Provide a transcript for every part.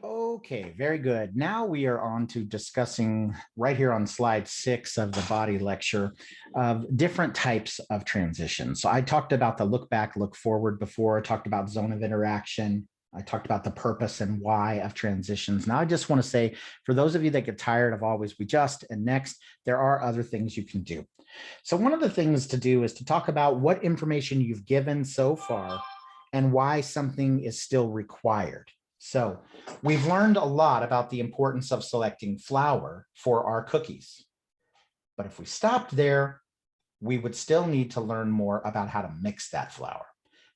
Okay, very good. Now we are on to discussing right here on slide 6 of the body lecture of different types of transitions. So I talked about the look back, look forward before. I talked about zone of interaction. I talked about the purpose and why of transitions. Now I just want to say, for those of you that get tired of always we just and next, there are other things you can do. So one of the things to do is to talk about what information you've given so far and why something is still required. So we've learned a lot about the importance of selecting flour for our cookies. But if we stopped there, we would still need to learn more about how to mix that flour.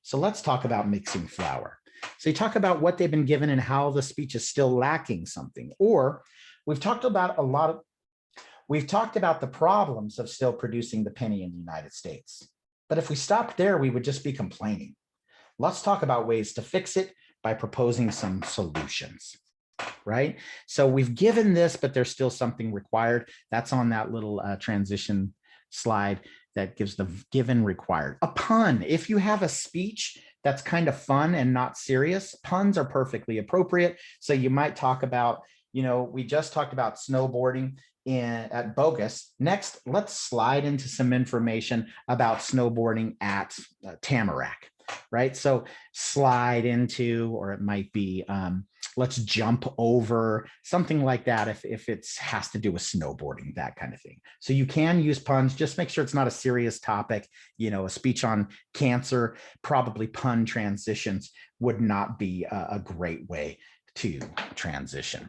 So let's talk about mixing flour. So you talk about what they've been given and how the speech is still lacking something. Or we've talked about the problems of still producing the penny in the United States. But if we stopped there, we would just be complaining. Let's talk about ways to fix it by proposing some solutions, right? So we've given this, but there's still something required. That's on that little transition slide that gives the given required. A pun, if you have a speech that's kind of fun and not serious, puns are perfectly appropriate. So you might talk about, we just talked about snowboarding at Bogus. Next, let's slide into some information about snowboarding at Tamarack. Right. So slide into, or it might be, let's jump over, something like that. If it has to do with snowboarding, that kind of thing. So you can use puns, just make sure it's not a serious topic. A speech on cancer, probably pun transitions would not be a great way to transition.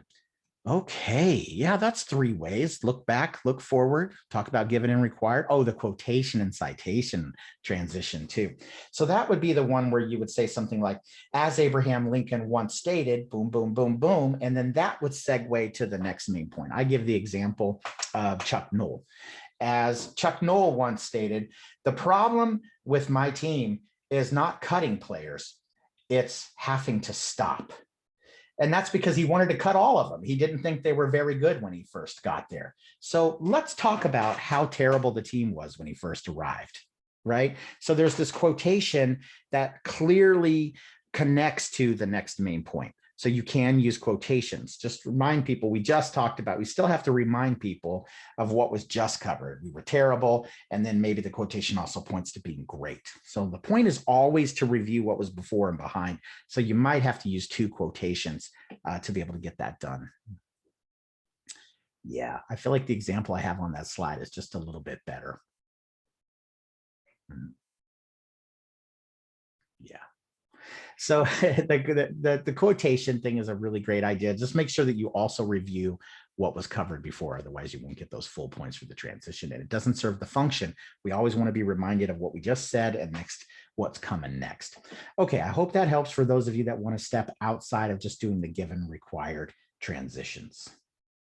Okay, yeah, that's 3 ways. Look back, look forward, talk about given and required. Oh, the quotation and citation transition too. So that would be the one where you would say something like, as Abraham Lincoln once stated, boom, boom, boom, boom. And then that would segue to the next main point. I give the example of Chuck Noll. As Chuck Noll once stated, the problem with my team is not cutting players, it's having to stop. And that's because he wanted to cut all of them. He didn't think they were very good when he first got there. So let's talk about how terrible the team was when he first arrived, right? So there's this quotation that clearly connects to the next main point. So you can use quotations. Just remind people, we just talked about, we still have to remind people of what was just covered. We were terrible. And then maybe the quotation also points to being great. So the point is always to review what was before and behind. So you might have to use 2 quotations to be able to get that done. Yeah, I feel like the example I have on that slide is just a little bit better. Yeah. So the quotation thing is a really great idea. Just make sure that you also review what was covered before. Otherwise, you won't get those full points for the transition. And it doesn't serve the function. We always want to be reminded of what we just said and next, what's coming next. Okay, I hope that helps for those of you that want to step outside of just doing the given required transitions.